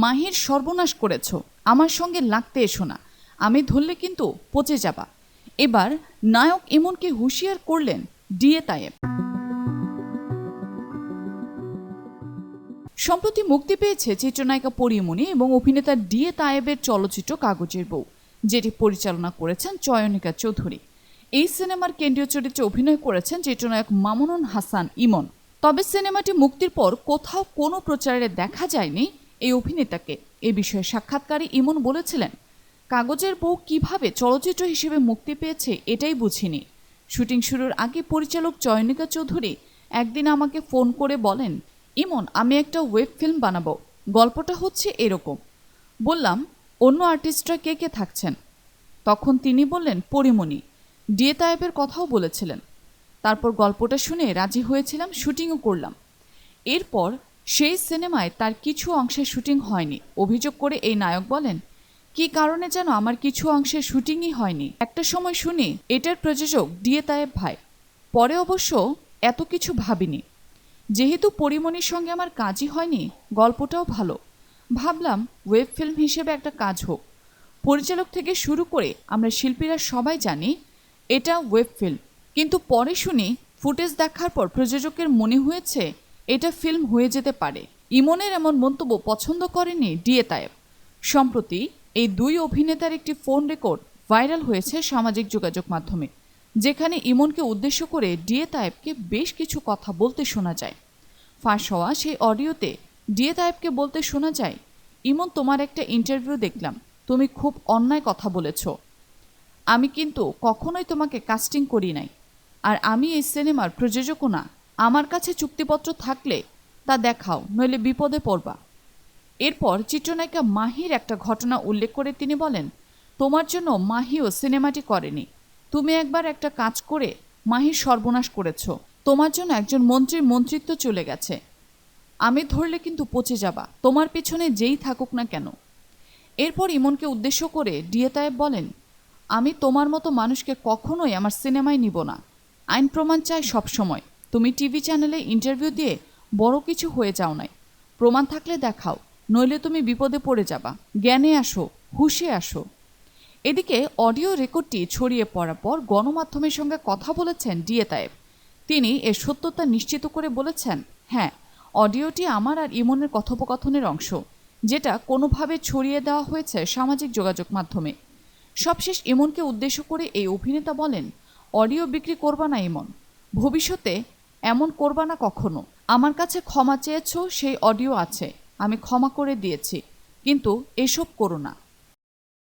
মাহির সর্বনাশ করেছ, আমার সঙ্গে লাগতে এসো না, আমি ধরলে কিন্তু পচে যাবা। এবার নায়ক ইমনকে হুঁশিয়ার করলেন ডিএ তায়েব। সম্প্রতি মুক্তি পেয়েছে চিত্রনায়িকা পরীমণি এবং অভিনেতা ডিএ তায়েবের চলচ্চিত্র কাগজের বউ, যেটি পরিচালনা করেছেন চয়নিকা চৌধুরী। এই সিনেমার কেন্দ্রীয় চরিত্রে অভিনয় করেছেন চিত্রনায়ক মামুনুন হাসান ইমন। তবে সিনেমাটি মুক্তির পর কোথাও কোনো প্রচারে দেখা যায়নি এই অভিনেতাকে। এ বিষয়ে সাক্ষাৎকারে ইমন বলেছিলেন, কাগজের বউ কিভাবে চলচ্চিত্র হিসেবে মুক্তি পেয়েছে এটাই বুঝিনি। শুটিং শুরুর আগে পরিচালক চয়নিকা চৌধুরী একদিন আমাকে ফোন করে বলেন, ইমন, আমি একটা ওয়েব ফিল্ম বানাবো, গল্পটা হচ্ছে এরকম। বললাম, অন্য আর্টিস্টরা কে কে থাকছেন? তখন তিনি বললেন, পরীমণি। ডিএ তায়েবের কথাও বলেছিলেন। তারপর গল্পটা শুনে রাজি হয়েছিলাম, শুটিংও করলাম। এরপর সেই সিনেমায় তার কিছু অংশের শুটিং হয়নি অভিযোগ করে এই নায়ক বলেন, কী কারণে যেন আমার কিছু অংশের শুটিংই হয়নি। একটা সময় শুনি এটার প্রযোজক ডিএ তায়েব ভাই। পরে অবশ্য এত কিছু ভাবিনি। যেহেতু পরীমণির সঙ্গে আমার কাজই হয়নি, গল্পটাও ভালো, ভাবলাম ওয়েব ফিল্ম হিসেবে একটা কাজ হোক। পরিচালক থেকে শুরু করে আমরা শিল্পীরা সবাই জানি এটা ওয়েব ফিল্ম, কিন্তু পরে শুনি ফুটেজ দেখার পর প্রযোজকের মনে হয়েছে এটা ফিল্ম হয়ে যেতে পারে। ইমনের এমন মন্তব্য পছন্দ করেনি ডিএ তায়েব। সম্প্রতি এই দুই অভিনেতার একটি ফোন রেকর্ড ভাইরাল হয়েছে সামাজিক যোগাযোগ মাধ্যমে, যেখানে ইমনকে উদ্দেশ্য করে ডিএ তায়েবকে বেশ কিছু কথা বলতে শোনা যায়। ফাঁস হওয়া সেই অডিওতে ডিএ তায়েবকে বলতে শোনা যায়, ইমন, তোমার একটা ইন্টারভিউ দেখলাম, তুমি খুব অন্যায় কথা বলেছ। আমি কিন্তু কখনোই তোমাকে কাস্টিং করি নাই, আর আমি এই সিনেমার প্রযোজকও না। আমার কাছে চুক্তিপত্র থাকলে তা দেখাও, নইলে বিপদে পড়বা। এরপর চিত্রনায়িকা মাহির একটা ঘটনা উল্লেখ করে তিনি বলেন, তোমার জন্য মাহিও সিনেমাটি করেনি। তুমি একবার একটা কাজ করে মাহির সর্বনাশ করেছ। তোমার জন্য একজন মন্ত্রীর মন্ত্রিত্ব চলে গেছে। আমি ধরলে কিন্তু পচে যাবা, তোমার পেছনে যেই থাকুক না কেন। এরপর ইমনকে উদ্দেশ্য করে ডিএ তায়েব বলেন, আমি তোমার মতো মানুষকে কখনোই আমার সিনেমায় নিব না। আইন প্রমাণ চাই সবসময়। তুমি টিভি চ্যানেলে ইন্টারভিউ দিয়ে বড় কিছু হয়ে যাও নাই, প্রমাণ থাকলে দেখাও, নইলে তুমি বিপদে পড়ে যাবা। জ্ঞানে আসো, হুঁশে আসো। এদিকে অডিও রেকর্ডটি ছড়িয়ে পড়ার পর গণমাধ্যমের সঙ্গে কথা বলেছেন ডিএ তায়েব। তিনি এর সত্যতা নিশ্চিত করে বলেছেন, হ্যাঁ, অডিওটি আমার আর ইমনের কথোপকথনের অংশ, যেটা কোনোভাবে ছড়িয়ে দেওয়া হয়েছে সামাজিক যোগাযোগ মাধ্যমে। সবশেষ ইমনকে উদ্দেশ্য করে এই অভিনেতা বলেন, অডিও বিক্রি করবা না ইমন, ভবিষ্যতে এমন করবা না কখনো। আমার কাছে ক্ষমা চেয়েছ, সেই অডিও আছে, আমি ক্ষমা করে দিয়েছি, কিন্তু এসব করো না।